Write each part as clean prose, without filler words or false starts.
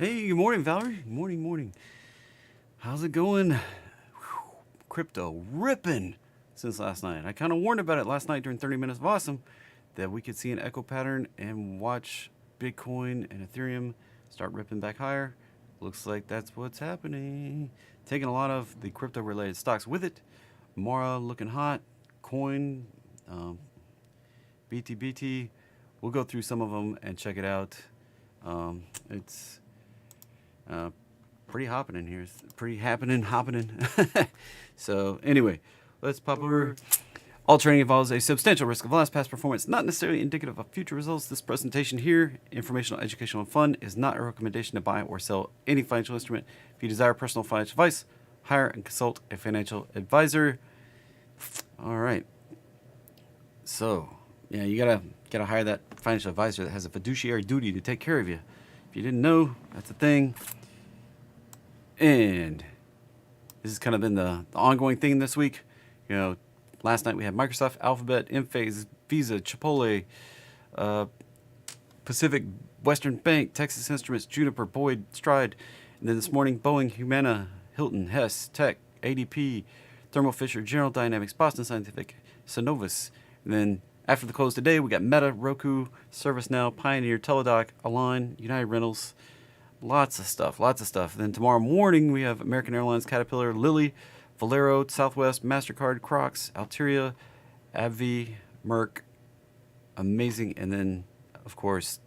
Hey, good morning, Valerie. Morning, morning. How's it going? Whew, crypto ripping since last night. I kind of warned about it last night during 30 Minutes of Awesome that we could see an echo pattern and watch Bitcoin and Ethereum start ripping back higher. Looks like that's what's happening. Taking a lot of the crypto related stocks with it. Mara looking hot. Coin, um, BTBT. We'll go through some of them and check it out. It's uh, pretty hopping in here. It's pretty happening. So anyway, let's pop over. All trading involves a substantial risk of loss. Past performance not necessarily indicative of future results. This presentation here, informational, educational, and fun, is not a recommendation to buy or sell any financial instrument. If you desire personal financial advice, hire and consult a financial advisor. All right. So yeah, you gotta hire that financial advisor that has a fiduciary duty to take care of you. If you didn't know, that's a thing. And this has kind of been the ongoing thing this week. You know, last night we had Microsoft, Alphabet, Enphase, Visa, Chipotle, Pacific, Western Bank, Texas Instruments, Juniper, Boyd, Stride. And then this morning, Boeing, Humana, Hilton, Hess, Tech, ADP, Thermo Fisher, General Dynamics, Boston Scientific, Synovus. And then after the close today, we got Meta, Roku, ServiceNow, Pioneer, Teladoc, Align, United Rentals. Lots of stuff. Then tomorrow morning, we have American Airlines, Caterpillar, Lilly, Valero, Southwest, MasterCard, Crocs, Altiria, AbbVie, Merck. Amazing. And then, of course,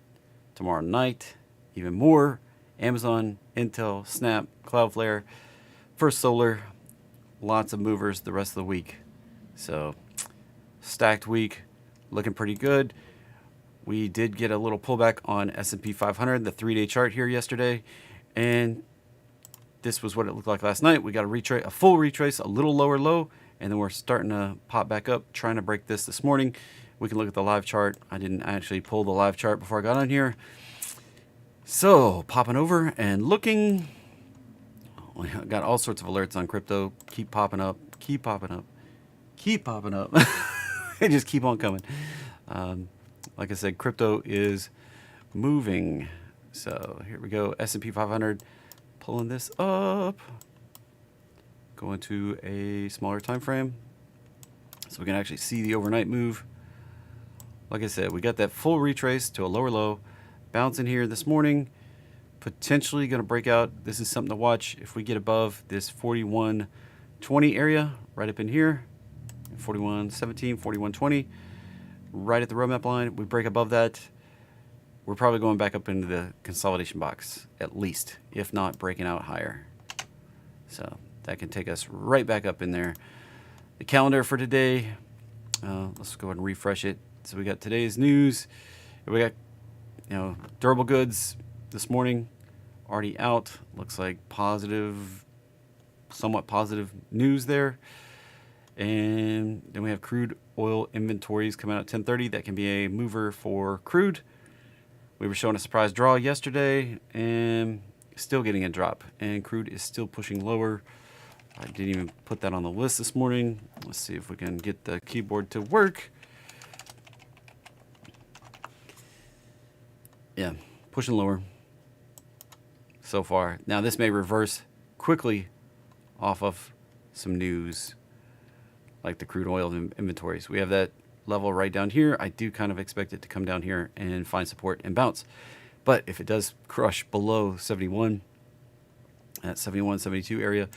tomorrow night, even more. Amazon, Intel, Snap, Cloudflare, First Solar. Lots of movers the rest of the week. So, stacked week. Looking pretty good. We did get a little pullback on S&P 500, the 3-day chart here yesterday, and this was what it looked like last night. We got a full retrace, a little lower low, and then we're starting to pop back up, trying to break this morning. We can look at the live chart. I didn't actually pull the live chart before I got on here. So, popping over and looking. We got all sorts of alerts on crypto. Keep popping up. They just keep on coming. Like I said, crypto is moving. So here we go. S&P 500, pulling this up. Going to a smaller time frame, so we can actually see the overnight move. Like I said, we got that full retrace to a lower low, bouncing here this morning. Potentially going to break out. This is something to watch if we get above this 4120 area right up in here. 4117, 4120. Right at the roadmap line. We break above that, we're probably going back up into the consolidation box, at least, if not breaking out higher. So that can take us right back up in there. The calendar for today, let's go ahead and refresh it. So we got today's news. We got, durable goods this morning already out. Looks like somewhat positive news there. And then we have crude oil inventories coming out at 10:30. That can be a mover for crude. We were showing a surprise draw yesterday and still getting a drop. And crude is still pushing lower. I didn't even put that on the list this morning. Let's see if we can get the keyboard to work. Yeah, pushing lower so far. Now this may reverse quickly off of some news like the crude oil inventories. We have that level right down here. I do kind of expect it to come down here and find support and bounce. But if it does crush below 71, at 71, 72 area,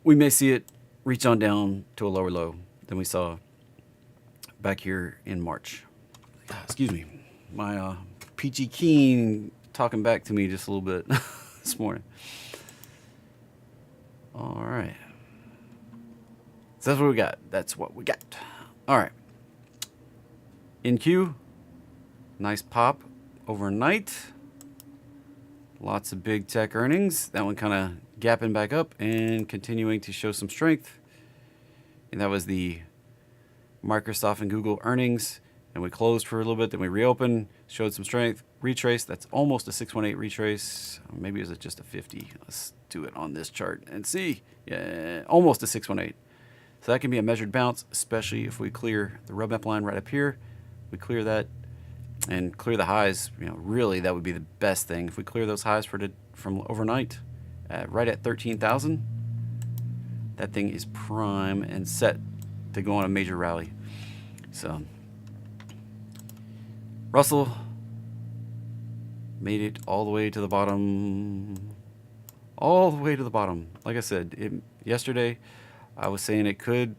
we may see it reach on down to a lower low than we saw back here in March. Excuse me. My Peachy Keen talking back to me just a little bit this morning. All right. So that's what we got. All right. In Q, nice pop overnight. Lots of big tech earnings. That one kind of gapping back up and continuing to show some strength. And that was the Microsoft and Google earnings. And we closed for a little bit, then we reopened, showed some strength, retrace. That's almost a 618 retrace. Maybe is it just a 50? Let's do it on this chart and see. Yeah, almost a 618. So that can be a measured bounce, especially if we clear the roadmap line right up here. We clear that, and clear the highs, really that would be the best thing. If we clear those highs from overnight, right at 13,000, that thing is prime and set to go on a major rally. So Russell made it all the way to the bottom. All the way to the bottom. Like I said, yesterday I was saying it could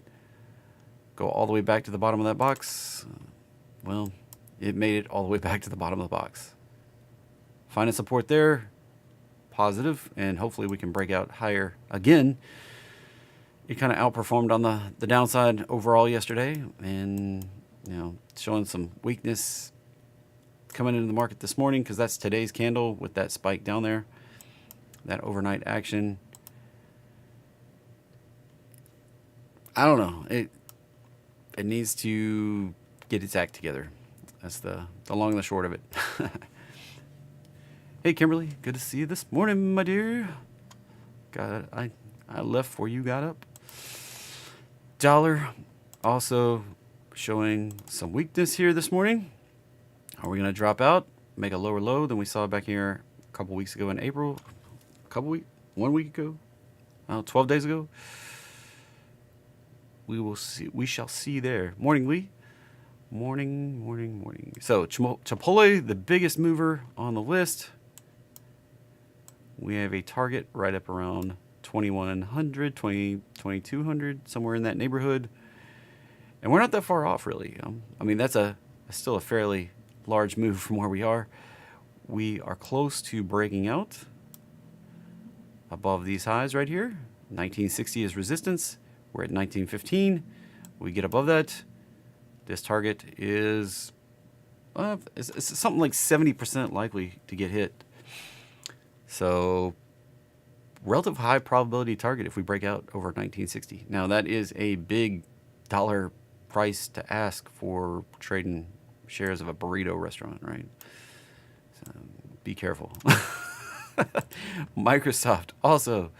go all the way back to the bottom of that box. Well, it made it all the way back to the bottom of the box. Finding support there, positive, and hopefully we can break out higher again. It kind of outperformed on the downside overall yesterday, and showing some weakness coming into the market this morning, because that's today's candle with that spike down there, that overnight action. I don't know. It needs to get its act together. That's the long and the short of it. Hey, Kimberly, good to see you this morning, my dear. I left before you got up. Dollar also showing some weakness here this morning. Are we going to drop out, make a lower low than we saw back here a couple weeks ago in April? 1 week ago? 12 days ago? We will see. We shall see there. Morning, Lee. Morning. So Chipotle, the biggest mover on the list. We have a target right up around 2100, 2200, somewhere in that neighborhood. And we're not that far off, really. I mean, that's still a fairly large move from where we are. We are close to breaking out above these highs right here. 1960 is resistance. We're at 1915. We get above that. This target is it's something like 70% likely to get hit. So relative high probability target if we break out over 1960. Now that is a big dollar price to ask for trading shares of a burrito restaurant, right? So be careful. Microsoft also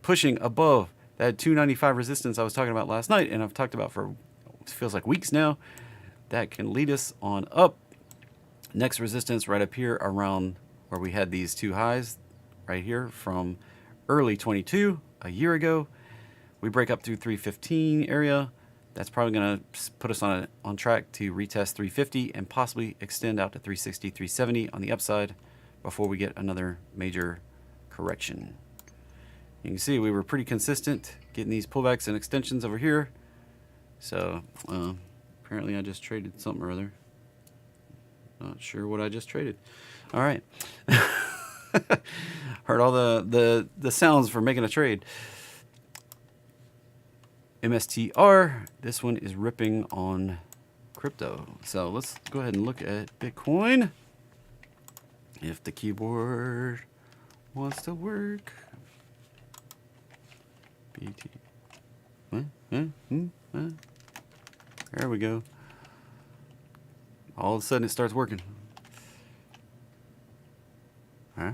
pushing above that 295 resistance I was talking about last night, and I've talked about for it feels like weeks now. That can lead us on up. Next resistance right up here around where we had these two highs right here from early 22 a year ago. We break up through 315 area. That's probably going to put us on track to retest 350 and possibly extend out to 360, 370 on the upside before we get another major correction. You can see we were pretty consistent getting these pullbacks and extensions over here. So apparently I just traded something or other. Not sure what I just traded. All right. Heard all the sounds for making a trade. MSTR, this one is ripping on crypto. So let's go ahead and look at Bitcoin. If the keyboard wants to work. BT. There we go. All of a sudden it starts working. Huh?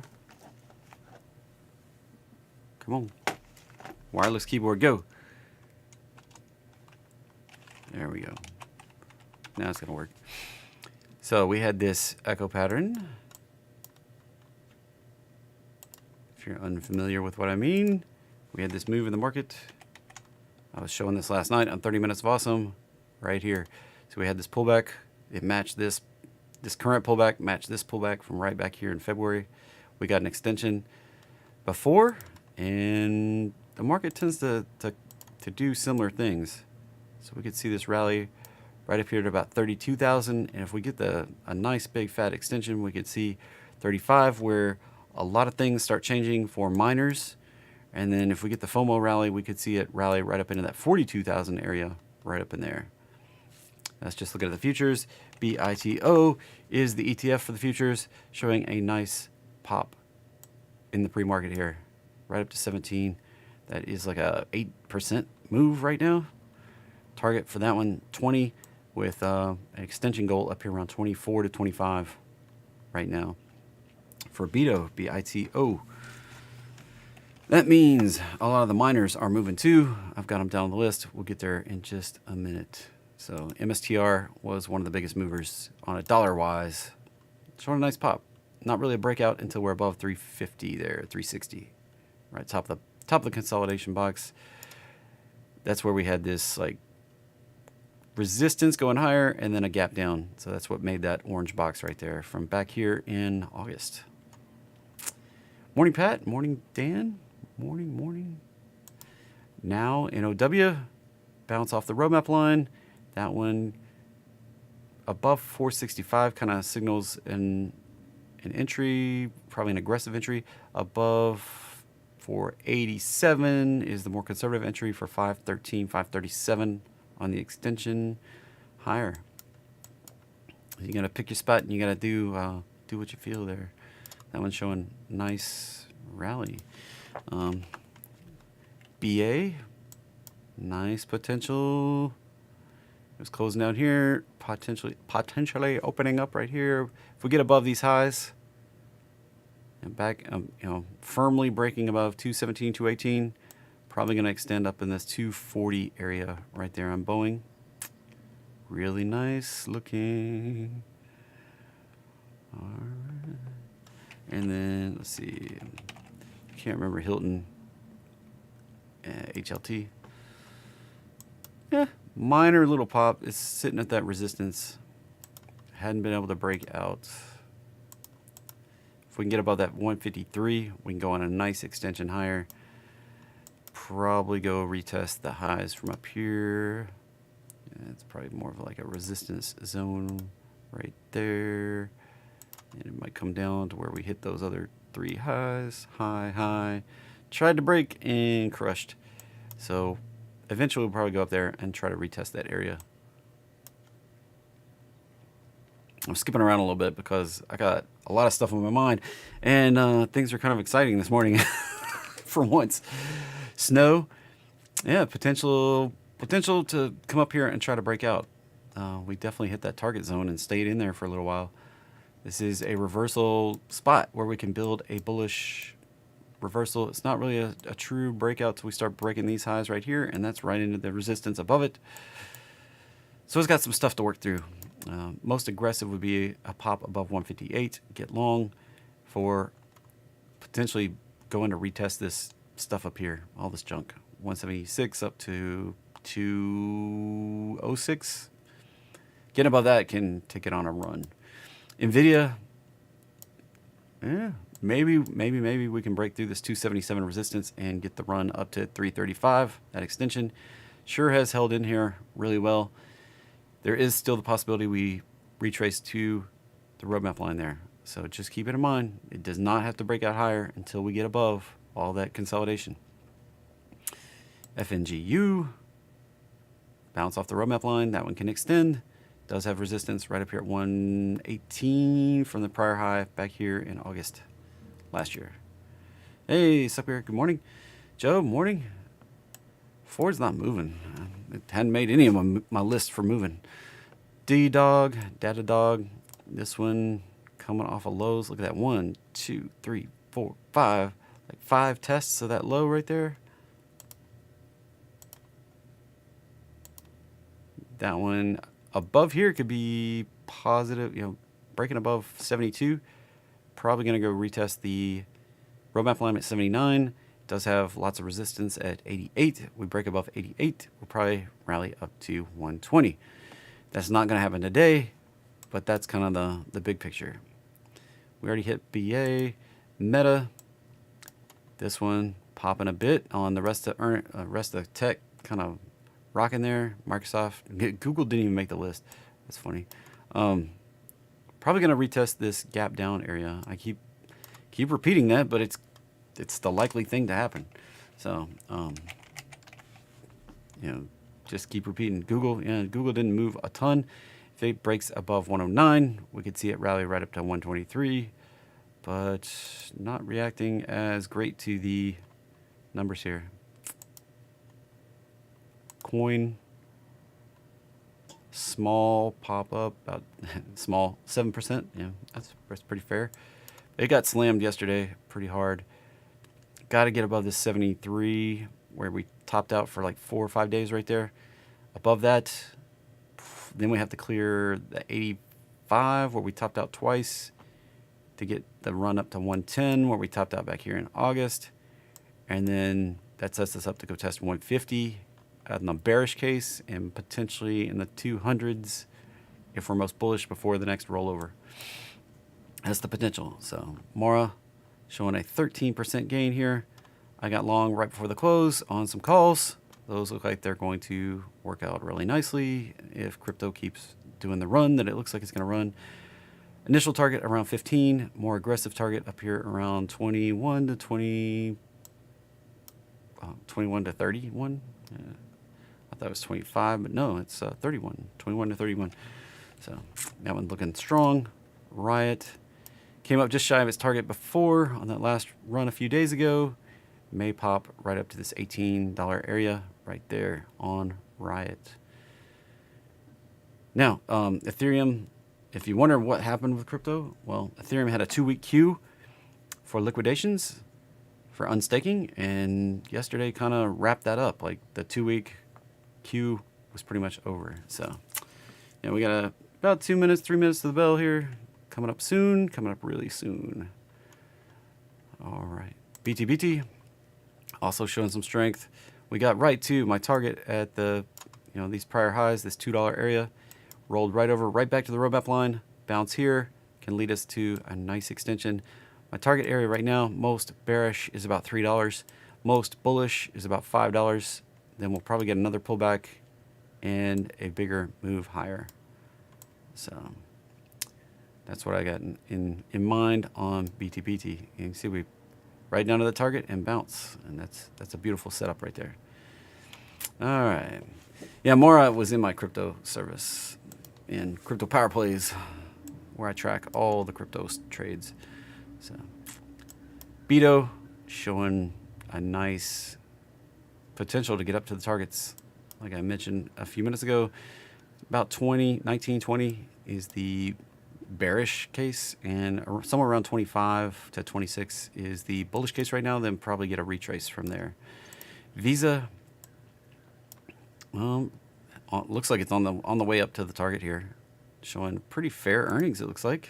Come on. Wireless keyboard, go. There we go. Now it's going to work. So we had this echo pattern. If you're unfamiliar with what I mean, we had this move in the market. I was showing this last night on 30 Minutes of Awesome right here. So we had this pullback. It matched this current pullback, matched this pullback from right back here in February. We got an extension before, and the market tends to do similar things. So we could see this rally right up here to about 32,000, and if we get a nice big fat extension, we could see 35, where a lot of things start changing for miners. And then if we get the FOMO rally, we could see it rally right up into that 42,000 area, right up in there. Let's just look at the futures. BITO is the ETF for the futures, showing a nice pop in the pre-market here, right up to 17. That is like a 8% move right now. Target for that one, 20, with an extension goal up here around 24 to 25 right now. For BITO, BITO, that means a lot of the miners are moving too. I've got them down on the list. We'll get there in just a minute. So MSTR was one of the biggest movers on a dollar wise. Showing a nice pop. Not really a breakout until we're above 350 there, 360. Right, top of the consolidation box. That's where we had this like resistance going higher and then a gap down. So that's what made that orange box right there from back here in August. Morning, Pat. Morning, Dan. Morning. Now in OW, bounce off the roadmap line. That one above 465 kind of signals an entry, probably an aggressive entry. Above 487 is the more conservative entry for 513, 537 on the extension. Higher. You gotta pick your spot and you gotta do what you feel there. That one's showing nice rally. BA, nice potential. It was closing out here, potentially opening up right here. If we get above these highs and back, firmly breaking above 217, 218, probably going to extend up in this 240 area right there on Boeing. Really nice looking. All right. And then let's see, can't remember Hilton, HLT. Yeah. Minor little pop. It's sitting at that resistance. Hadn't been able to break out. If we can get above that 153, we can go on a nice extension higher. Probably go retest the highs from up here. Yeah, it's probably more of like a resistance zone right there. And it might come down to where we hit those other three highs. High. Tried to break and crushed. So eventually we'll probably go up there and try to retest that area. I'm skipping around a little bit because I got a lot of stuff on my mind, and things are kind of exciting this morning for once. Snow, yeah, potential to come up here and try to break out. We definitely hit that target zone and stayed in there for a little while. This is a reversal spot where we can build a bullish reversal. It's not really a true breakout till we start breaking these highs right here, and that's right into the resistance above it. So it's got some stuff to work through. Most aggressive would be a pop above 158, get long for potentially going to retest this stuff up here, all this junk. 176 up to 206. Getting above that can take it on a run. NVIDIA, yeah, maybe we can break through this 277 resistance and get the run up to 335. That extension sure has held in here really well. There is still the possibility we retrace to the roadmap line there. So just keep it in mind. It does not have to break out higher until we get above all that consolidation. FNGU, bounce off the roadmap line. That one can extend. Does have resistance right up here at 118 from the prior high back here in August last year. Hey, sup here. Good morning. Joe, morning. Ford's not moving. It hadn't made any of my list for moving. D-Dog, Data Dog. This one coming off of lows. Look at that. 1, 2, 3, 4, 5. Like 5 tests of that low right there. That one above here could be positive, breaking above 72. Probably going to go retest the roadmap line at 79. Does have lots of resistance at 88. We break above 88, we'll probably rally up to 120. That's not going to happen today, but that's kind of the big picture. We already hit BA, Meta. This one popping a bit on the rest of tech, kind of rocking there. Microsoft, Google didn't even make the list. That's funny. Probably going to retest this gap down area. I keep repeating that, but it's the likely thing to happen. So, just keep repeating. Google didn't move a ton. If it breaks above 109, we could see it rally right up to 123, but not reacting as great to the numbers here. Coin, small pop up, about small 7%. Yeah, that's pretty fair. It got slammed yesterday pretty hard. Got to get above this 73 where we topped out for like 4 or 5 days right there. Above that, Then we have to clear the 85 where we topped out twice to get the run up to 110 where we topped out back here in August. And then that sets us up to go test 150 in the bearish case and potentially in the 200s if we're most bullish before the next rollover. That's the potential. So Mora showing a 13% gain here. I got long right before the close on some calls. Those look like they're going to work out really nicely if crypto keeps doing the run that it looks like it's going to run. Initial target around 15, more aggressive target up here around 21 to 31. I thought it was 25, but no, it's 31, 21 to 31. So that one looking strong. Riot came up just shy of its target before on that last run a few days ago. May pop right up to this $18 area right there on Riot. Now, Ethereum, if you wonder what happened with crypto, well, Ethereum had a 2-week queue for liquidations for unstaking, and yesterday kind of wrapped that up. Like the 2-week queue was pretty much over. So, yeah, we got about 2 minutes, 3 minutes to the bell here. Coming up soon, coming up really soon. All right, BTBT also showing some strength. We got right to my target at the, these prior highs, this $2 area. Rolled right over, right back to the roadmap line. Bounce here can lead us to a nice extension. My target area right now, most bearish is about $3. Most bullish is about $5. Then we'll probably get another pullback and a bigger move higher. So that's what I got in mind on BTBT. You can see we right down to the target and bounce, and that's a beautiful setup right there. All right, yeah, Mora was in my crypto service in Crypto Power Plays, where I track all the crypto trades. So Beto showing a nice potential to get up to the targets, like I mentioned a few minutes ago. About 1920 is the bearish case, and somewhere around 25 to 26 is the bullish case right now. Then probably get a retrace from there. Visa, well, looks like it's on the way up to the target here, showing pretty fair earnings. It looks like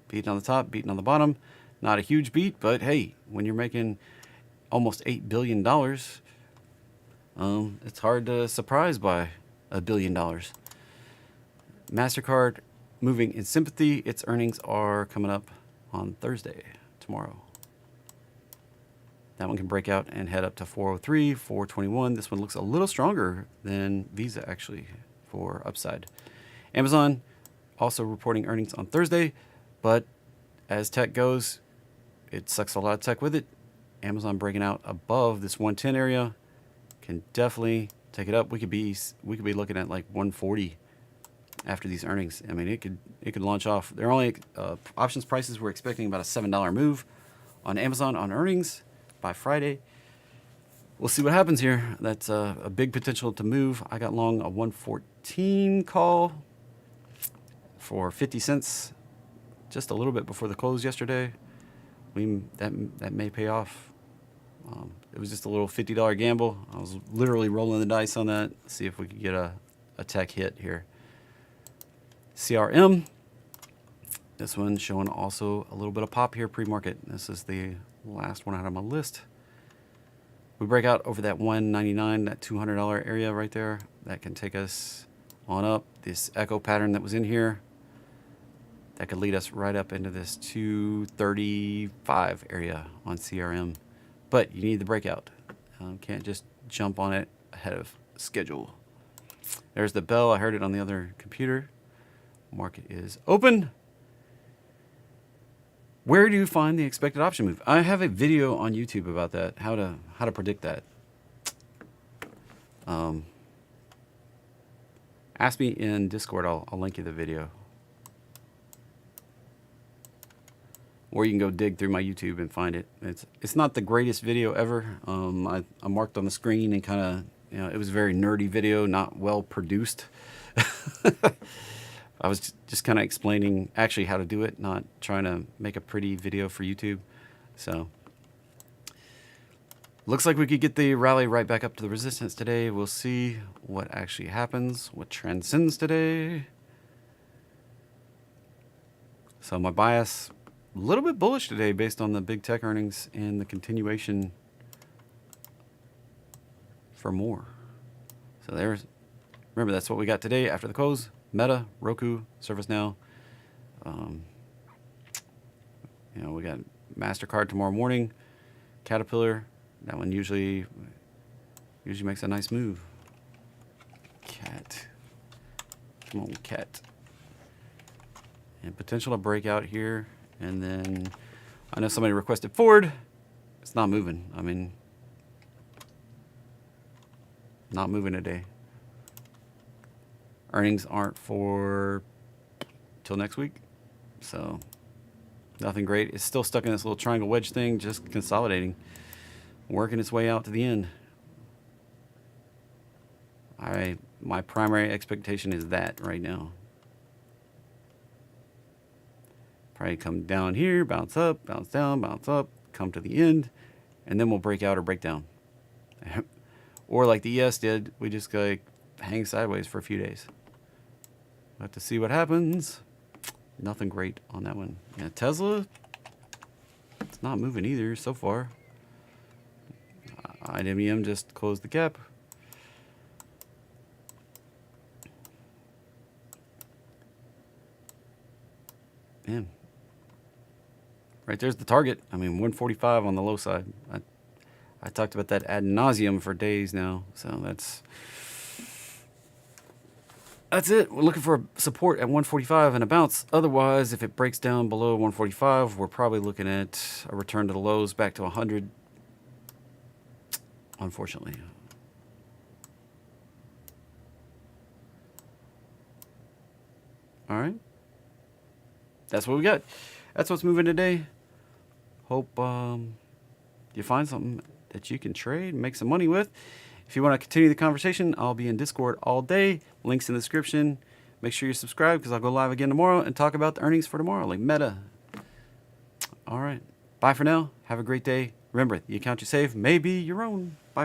beating on the top, beating on the bottom. Not a huge beat, but hey, when you're making almost $8 billion, it's hard to surprise by $1 billion. MasterCard moving in sympathy. Its earnings are coming up on Thursday, tomorrow. That one can break out and head up to 403, 421. This one looks a little stronger than Visa, actually, for upside. Amazon also reporting earnings on Thursday, but as tech goes, it sucks a lot of tech with it. Amazon breaking out above this 110 area can definitely take it up. We could be looking at like 140 after these earnings. I mean, it could launch off. They're only options prices. We're expecting about a $7 move on Amazon on earnings by Friday. We'll see what happens here. That's a big potential to move. I got long a 114 call for 50 cents, just a little bit before the close yesterday. That may pay off. It was just a little $50 gamble. I was literally rolling the dice on that. See if we could get a tech hit here. CRM. This one's showing also a little bit of pop here pre-market. This is the last one out on my list. We break out over that 199, that $200 area right there. That can take us on up. This echo pattern that was in here, that could lead us right up into this 235 area on CRM. But you need the breakout. Can't just jump on it ahead of schedule. There's the bell. I heard it on the other computer. Market is open. Where do you find the expected option move? I have a video on YouTube about that, how to predict that. Ask me in Discord. I'll link you the video. Or you can go dig through my YouTube and find it. It's not the greatest video ever. I marked on the screen and kind of, it was a very nerdy video, not well produced. I was just kind of explaining actually how to do it, not trying to make a pretty video for YouTube. So Looks like we could get the rally right back up to the resistance today. We'll see what actually happens, what transcends today. So my bias, a little bit bullish today based on the big tech earnings and the continuation for more. So there's, remember, that's what we got today after the close. Meta, Roku, ServiceNow. You know, we got MasterCard tomorrow morning. Caterpillar, that one usually makes a nice move. Cat. Come on, cat. And potential to break out here. And then I know somebody requested Ford. It's not moving. I mean, not moving today. Earnings aren't for till next week. So nothing great. It's still stuck in this little triangle wedge thing, just consolidating, working its way out to the end. My primary expectation is that right now. Probably come down here, bounce up, bounce down, bounce up, come to the end, and then we'll break out or break down. Or like the ES did, we just go like hang sideways for a few days. We'll have to see what happens. Nothing great on that one. Yeah, Tesla, it's not moving either so far. IWM just closed the gap. Man, right there's the target. I mean, 145 on the low side. I talked about that ad nauseum for days now. So that's it. We're looking for support at 145 and a bounce. Otherwise, if it breaks down below 145, we're probably looking at a return to the lows back to 100. Unfortunately. All right. That's what we got. That's what's moving today. Hope you find something that you can trade and make some money with. If you want to continue the conversation, I'll be in Discord all day. Links in the description. Make sure you subscribe because I'll go live again tomorrow and talk about the earnings for tomorrow, like Meta. All right. Bye for now. Have a great day. Remember, the account you save may be your own. Bye.